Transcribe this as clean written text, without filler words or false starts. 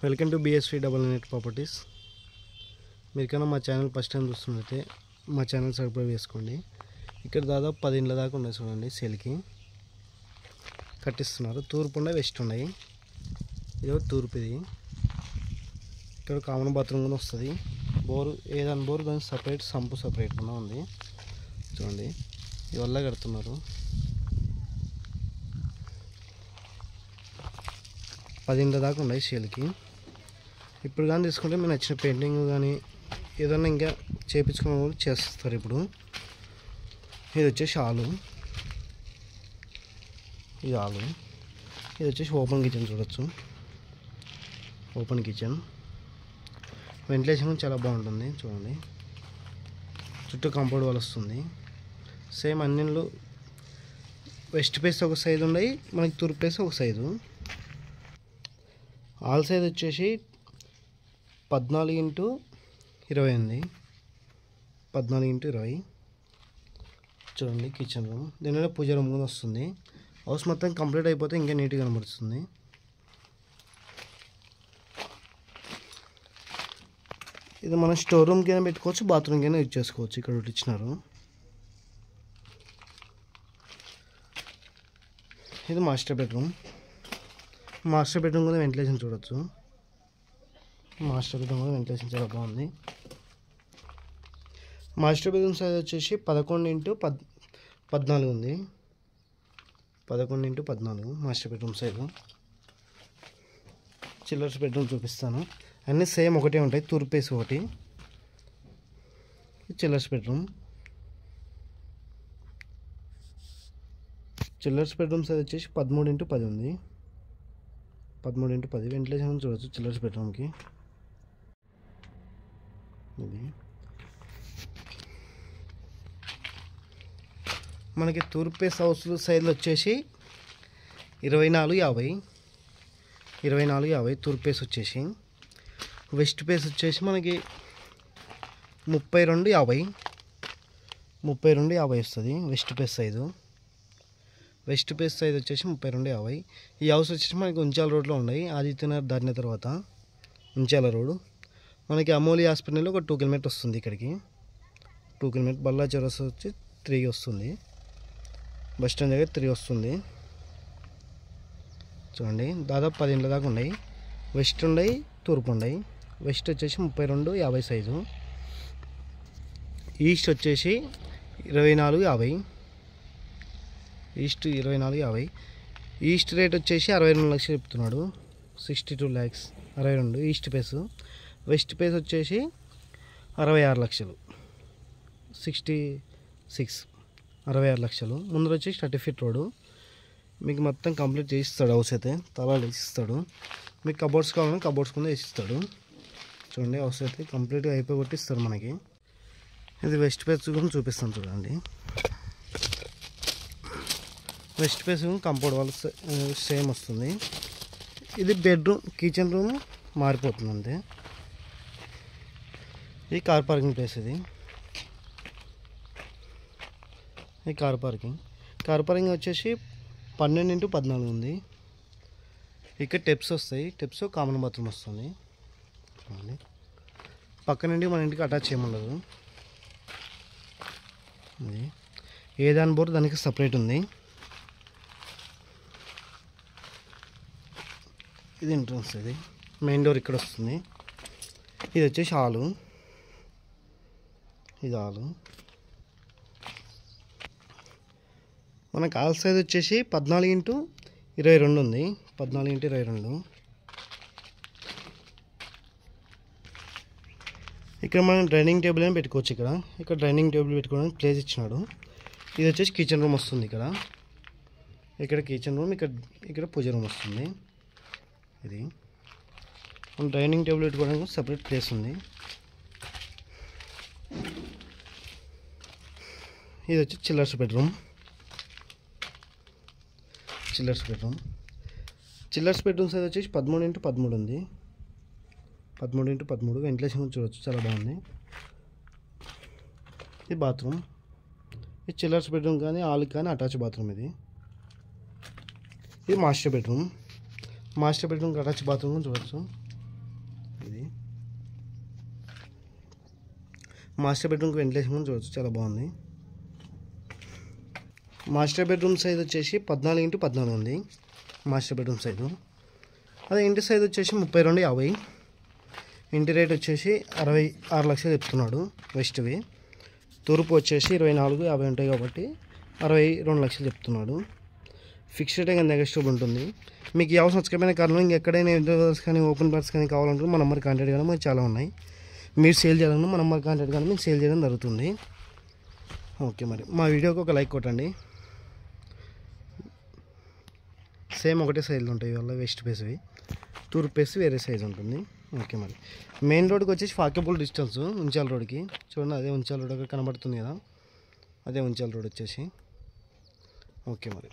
Welcome to BSV double net properties. మీరు కన్నా మా ఛానల్ ఫస్ట్ టైం చూస్తున్నట్లయితే మా ఛానల్ సబ్స్క్రైబ్ చేసుకోండి. ఇక్కడ దాదాపు 10 ఇండ్ల దాకా ఉన్నాయి చూడండి, సేల్కి కట్టిస్తున్నారు. తూర్పు ఉన్నాయి, వెస్ట్ ఉన్నాయి. ఇదో తూర్పు. ఇది ఇక్కడ కామన్ బాత్రూమ్ కూడా వస్తుంది. బోరు ఏదైనా బోరు దానికి సపరేట్, సంపు సపరేట్ కూడా ఉంది చూడండి. ఇవల్ల కడుతున్నారు. 10 ఇండ్ల దాకా ఉన్నాయి సేల్కి. ఇప్పుడు కానీ తీసుకుంటే మీరు నచ్చిన పెయింటింగ్ కానీ ఏదన్నా ఇంకా చేయించుకున్న వాళ్ళు చేస్తారు. ఇప్పుడు ఇది వచ్చేసి హాలు, ఇది హాలు. ఇది వచ్చేసి ఓపెన్ కిచెన్ చూడొచ్చు. ఓపెన్ కిచెన్ వెంటిలేషన్ చాలా బాగుంటుంది చూడండి. చుట్టూ కాంపౌండ్ వాల్ వస్తుంది. సేమ్ అన్నిళ్ళు వెస్ట్ ఫేస్ ఒక సైజు ఉన్నాయి, మనకి తూర్పు ఫేస్ ఒక సైజు. ఆల్ సైజ్ వచ్చేసి 14x20 ఉంది. 14x20 చూడండి. కిచెన్ రూమ్, దీనిలో పూజ రూమ్ కూడా వస్తుంది. హౌస్ మొత్తం కంప్లీట్ అయిపోతే ఇంకా నీట్గా కనబడుతుంది. ఇది మనం స్టోర్ రూమ్కి అయినా పెట్టుకోవచ్చు, బాత్రూమ్కి అయినా యూజ్ చేసుకోవచ్చు. ఇక్కడ ఒకటి ఇచ్చినారు. ఇది మాస్టర్ బెడ్రూమ్. మాస్టర్ బెడ్రూమ్ కూడా వెంటిలేషన్ చూడొచ్చు. మాస్టర్ బెడ్రూమ్ కూడా వెంటిలేషన్ చాలా బాగుంది. మాస్టర్ బెడ్రూమ్ సైజ్ వచ్చేసి 11x14 ఉంది. 11x14 master bedroom size. Chillers bedroom చూపిస్తాను. అన్నీ సేమ్ ఒకటే ఉంటాయి, తూర్పు ఫేస్ ఒకటి. Chillers bedroom. Chillers bedroom size వచ్చేసి 13x10 ఉంది. 13x10 వెంటిలేషన్ చూడవచ్చు చిల్లర్స్ బెడ్రూమ్కి. ఇది మనకి తూర్పు ఫేస్ హౌస్ సైజులు వచ్చేసి 24x50. 24x50 తూర్పు ఫేస్ వచ్చేసి. వెస్ట్ ఫేస్ వచ్చేసి మనకి 32x50. 32x50 వస్తుంది west face size. West face size వచ్చేసి 32x50. ఈ హౌస్ వచ్చేసి మనకి ఉంచాల రోడ్లో ఉన్నాయి. ఆదిత్యనగర్ దాటిన తర్వాత ఉంచాల రోడ్డు. మనకి అమోలి హాస్పిటల్లో ఒక 2 కిలోమీటర్ వస్తుంది. ఇక్కడికి 2 కిలోమీటర్. బల్లా చౌరస్తా వచ్చి 3 వస్తుంది. బస్ స్టాండ్ దగ్గర 3 వస్తుంది చూడండి. దాదాపు 10 ఇండ్ల దాకా ఉన్నాయి. వెస్ట్ ఉన్నాయి, తూర్పు ఉన్నాయి. వెస్ట్ వచ్చేసి 32x50 సైజు. ఈస్ట్ వచ్చేసి 24x50. East 24x50. East rate వచ్చేసి 62 లక్షలు చెప్తున్నాడు. 62 lakhs 62 east face. West face వచ్చేసి 66 లక్షలు. 66 66 లక్షలు. ముందర వచ్చేసి 30 feet రోడ్డు. మీకు మొత్తం కంప్లీట్ చేసిస్తాడు. హౌస్ అయితే తలాలు వేసిస్తాడు. మీకు కబోర్డ్స్ కావాలని కబోర్డ్స్ కూడా వేసిస్తాడు చూడండి. హౌస్ అయితే కంప్లీట్గా అయిపోయి కొట్టిస్తాడు మనకి. ఇది వెస్ట్ ఫేస్ కూడా చూపిస్తాను చూడండి. West face compound wall same వస్తుంది. ఇది బెడ్రూమ్, కిచెన్ రూమ్ మారిపోతుంది అంతే. ఇది కార్ పార్కింగ్ ప్లేస్. ఇది కార్ పార్కింగ్. కార్ పార్కింగ్ వచ్చేసి 12x14 ఉంది. ఇక్కడ టెప్స్ వస్తాయి. టెప్స్ కామన్ బాత్రూమ్ వస్తుంది. పక్క నుండి మన ఇంటికి అటాచ్ చేయమఉండదు. ఇది ఏ దాని బోర్ దానికి సపరేట్ ఉంది. ఇది ఎంట్రన్స్. ఇది మెయిన్ డోర్ ఇక్కడ వస్తుంది. ఇది వచ్చేసి హాలు. ఇది హాలు. మనకు హాల్ సైజ్ వచ్చేసి 14x22 ఉంది. 14x22. ఇక్కడ మనం డైనింగ్ టేబుల్ అని పెట్టుకోవచ్చు. ఇక్కడ డైనింగ్ టేబుల్ పెట్టుకోవడానికి ప్లేస్ ఇచ్చినాడు. ఇది వచ్చేసి కిచెన్ రూమ్ వస్తుంది. ఇక్కడ కిచెన్ రూమ్, ఇక్కడ పూజ రూమ్ వస్తుంది. ఇది మనం డైనింగ్ టేబుల్ పెట్టుకోవడానికి సపరేట్ ప్లేస్ ఉంది. ఇది వచ్చి chillers bedroom. Chillers bedroom. Chillers bedroom size వచ్చేసి 13x13 ఉంది. 13x13 వెంటిలేషన్ చూడవచ్చు, చాలా బాగుంది. ఇది బాత్రూమ్. ఇది చిల్లర్స్ బెడ్రూమ్ కానీ హాల్కి కానీ అటాచ్ బాత్రూమ్. ఇది master bedroom. Master bedroom attach bathroom చూడవచ్చు. మాస్టర్ బెడ్రూమ్కి వెంటిలేషన్ కూడా చూడవచ్చు, చాలా బాగుంది. మాస్టర్ బెడ్రూమ్ సైజ్ వచ్చేసి 14x14 ఉంది మాస్టర్ బెడ్రూమ్ సైజు. అదే ఇంటి సైజ్ వచ్చేసి 32,50. ఇంటి రేట్ వచ్చేసి 66 లక్షలు చెప్తున్నాడు వెస్ట్వి. తూర్పు వచ్చేసి 24,50 ఉంటాయి కాబట్టి 62 లక్షలు చెప్తున్నాడు. ఫిక్స్డ్ రేట్ నెగోషియబుల్ ఉంటుంది. మీకు ఈ హౌస్ నచ్చకపోయిన కారణం ఇంకెక్కడైనా ఇంటర్వ్యూస్ కానీ ఓపెన్ ప్లాట్స్ కానీ కావాలంటే మన నెంబర్ కాంటాక్ట్ కానీ మనకి చాలా ఉన్నాయి. మీరు సేల్ చేయాలన్నా మన నెంబర్ కాంటాక్ట్ కానీ మీకు సేల్ చేయడం జరుగుతుంది. ఓకే, మరి మా వీడియోకి ఒక లైక్ కొట్టండి. సేమ్ ఒకటే సైజులు ఉంటాయి ఇవాళ వెస్ట్ ఫేస్వి, తూర్పు ఫేస్ వేరే సైజ్ ఉంటుంది. ఓకే, మరి మెయిన్ రోడ్కి వచ్చేసి వాకబుల్ డిస్టెన్స్ ఉంచాల రోడ్కి. చూడండి, అదే ఉంచాల రోడ్ అక్కడ కనబడుతుంది కదా, అదే ఉంచాల రోడ్ వచ్చేసి. ఓకే మరి.